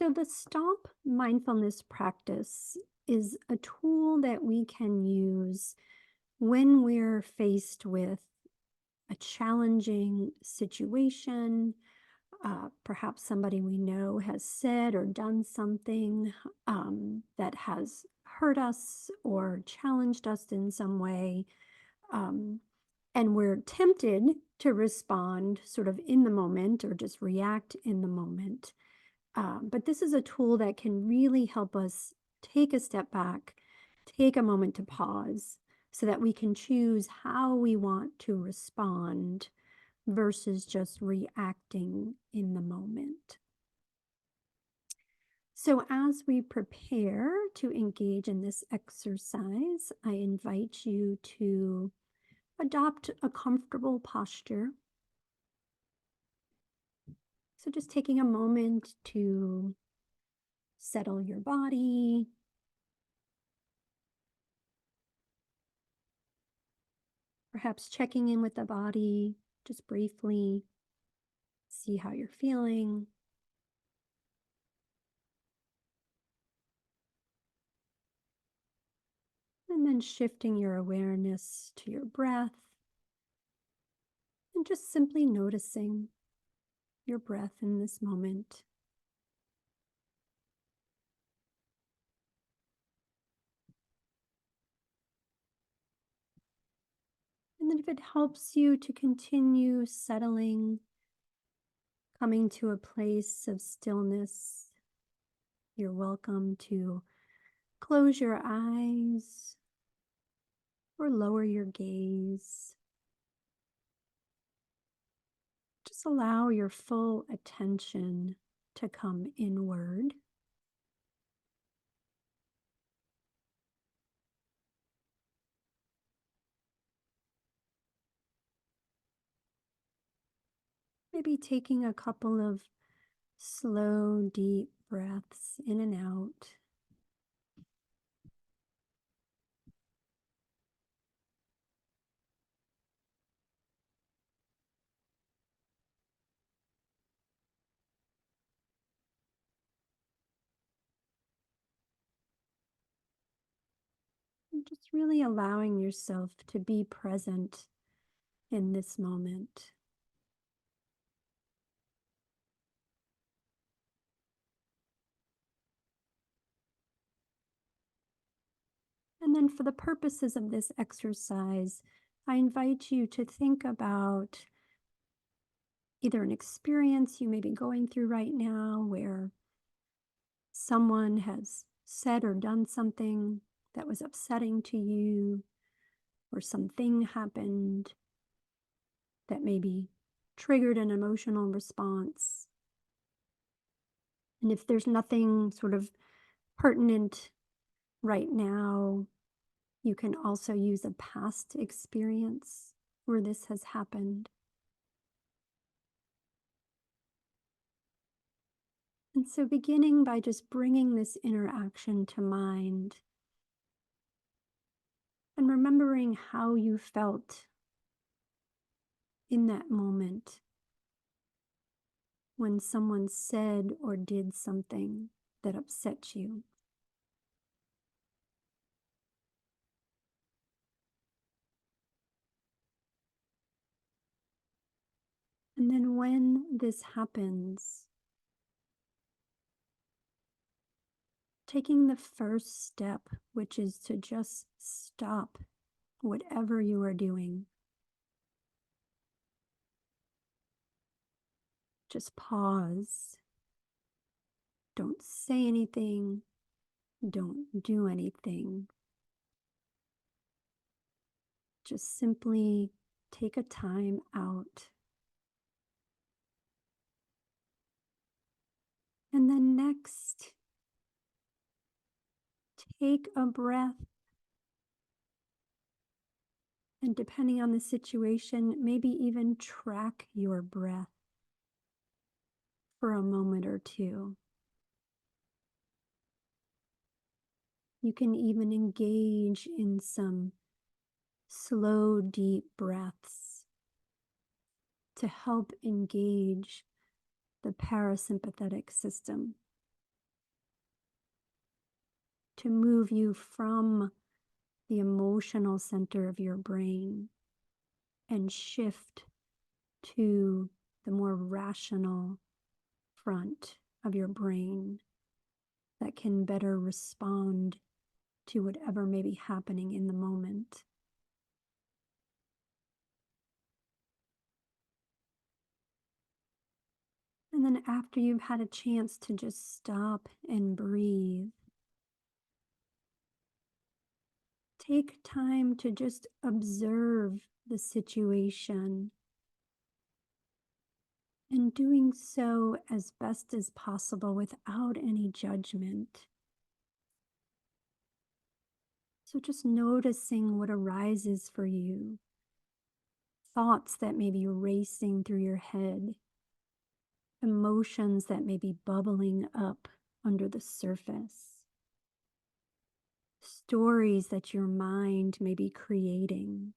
So, the STOMP mindfulness practice is a tool that we can use when we're faced with a challenging situation. Perhaps somebody we know has said or done something that has hurt us or challenged us in some way. Um, and we're tempted to respond sort of in the moment or just react in the moment. But this is a tool that can really help us take a step back, take a moment to pause so that we can choose how we want to respond versus just reacting in the moment. So, as we prepare to engage in this exercise, I invite you to adopt a comfortable posture. So, just taking a moment to settle your body, perhaps checking in with the body just briefly, see how you're feeling, and then shifting your awareness to your breath and just simply noticing your breath in this moment. And then, if it helps you to continue settling, coming to a place of stillness, you're welcome to close your eyes or lower your gaze. Just allow your full attention to come inward. Maybe taking a couple of slow, deep breaths in and out. And just really allowing yourself to be present in this moment. And then, for the purposes of this exercise, I invite you to think about either an experience you may be going through right now where someone has said or done something that was upsetting to you, or something happened that maybe triggered an emotional response. And if there's nothing sort of pertinent right now, you can also use a past experience where this has happened. And so, beginning by just bringing this interaction to mind and remembering how you felt in that moment when someone said or did something that upset you. And then, when this happens, taking the first step, which is to just stop whatever you are doing. Just pause. Don't say anything. Don't do anything. Just simply take a time out. And then next, take a breath. And depending on the situation, maybe even track your breath for a moment or two. You can even engage in some slow, deep breaths to help engage the parasympathetic system. to move you from the emotional center of your brain and shift to the more rational front of your brain that can better respond to whatever may be happening in the moment. And then after you've had a chance to just stop and breathe, take time to just observe the situation, and doing so as best as possible without any judgment. So just noticing what arises for you, thoughts that may be racing through your head, emotions that may be bubbling up under the surface, stories that your mind may be creating.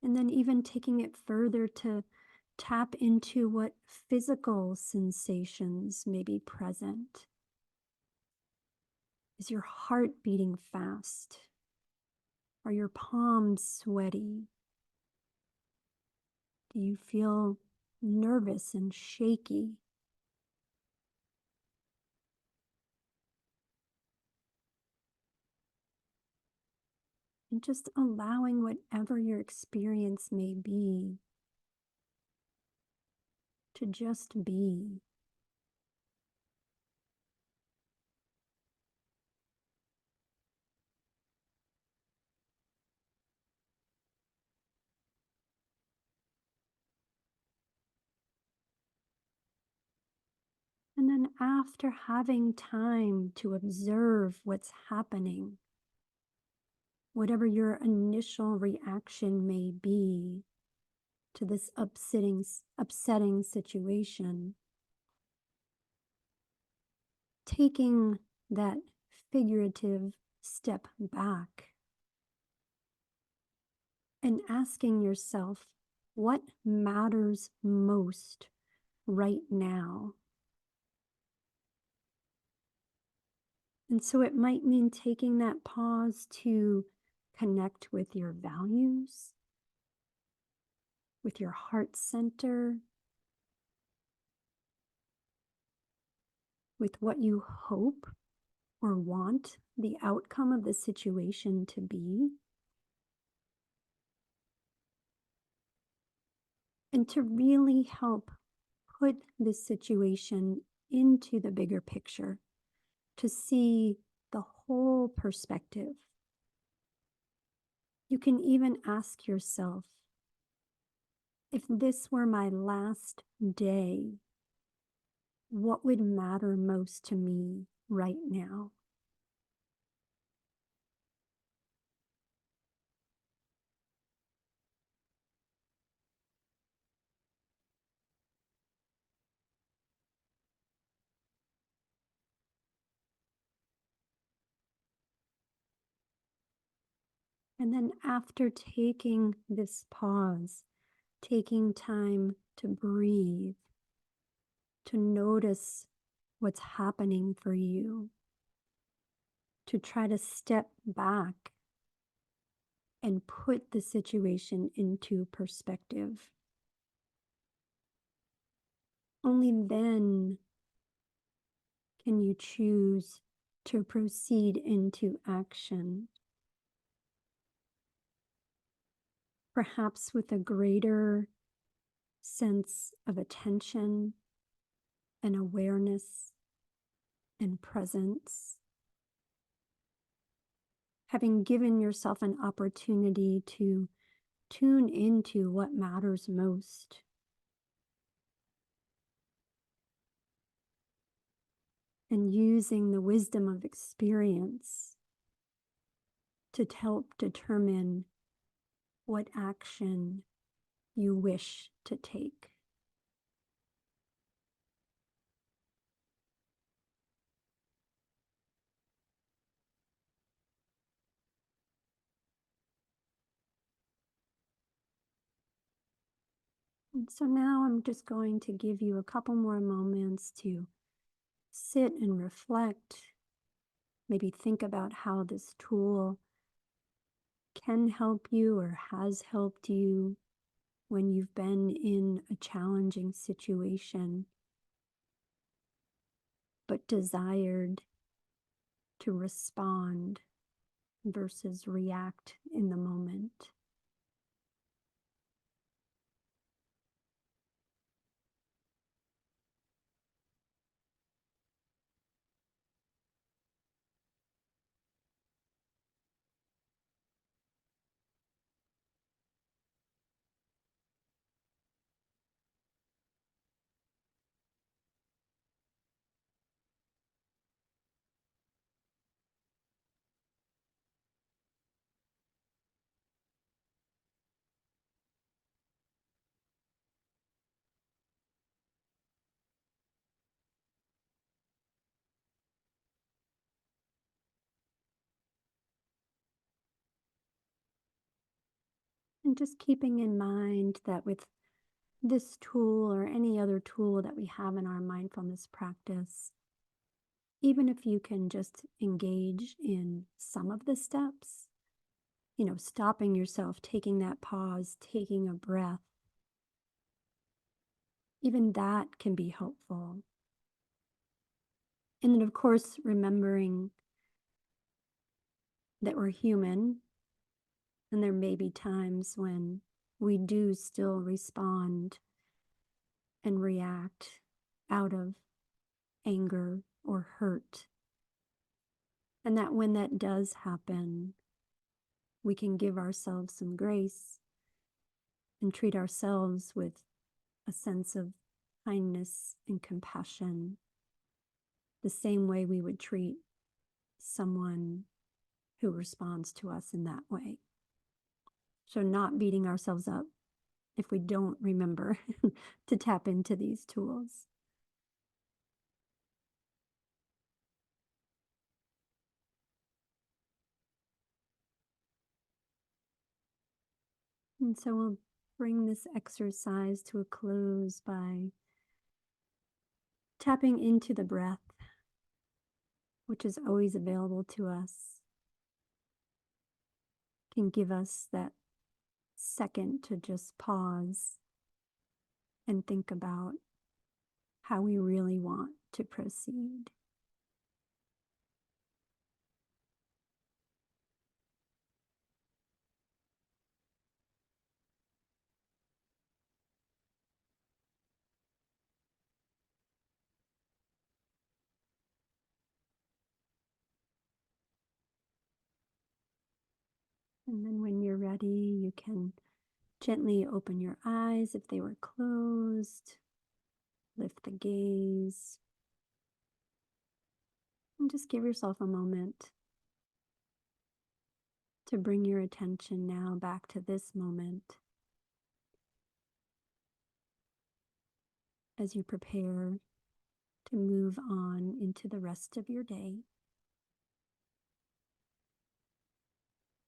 And then even taking it further to tap into what physical sensations may be present. Is your heart beating fast? Are your palms sweaty? Do you feel nervous and shaky? And just allowing whatever your experience may be to just be. And then after having time to observe what's happening, whatever your initial reaction may be to this upsetting situation, taking that figurative step back and asking yourself, what matters most right now? And so it might mean taking that pause to connect with your values, with your heart center, with what you hope or want the outcome of the situation to be, and to really help put this situation into the bigger picture, to see the whole perspective. You can even ask yourself, if this were my last day, what would matter most to me right now? And then after taking this pause, taking time to breathe, to notice what's happening for you, to try to step back and put the situation into perspective. Only then can you choose to proceed into action, perhaps with a greater sense of attention and awareness and presence, having given yourself an opportunity to tune into what matters most, and using the wisdom of experience to help determine what action you wish to take. And so now I'm just going to give you a couple more moments to sit and reflect, maybe think about how this tool can help you or has helped you when you've been in a challenging situation, but desired to respond versus react in the moment. And just keeping in mind that with this tool or any other tool that we have in our mindfulness practice, even if you can just engage in some of the steps, stopping yourself, taking that pause, taking a breath, even that can be helpful. And then, of course, remembering that we're human and there may be times when we do still respond and react out of anger or hurt. And that when that does happen, we can give ourselves some grace and treat ourselves with a sense of kindness and compassion, the same way we would treat someone who responds to us in that way. So, not beating ourselves up if we don't remember to tap into these tools. And so, we'll bring this exercise to a close by tapping into the breath, which is always available to us, can give us that second to just pause and think about how we really want to proceed. And then when you're ready, you can gently open your eyes if they were closed, lift the gaze, and just give yourself a moment to bring your attention now back to this moment as you prepare to move on into the rest of your day.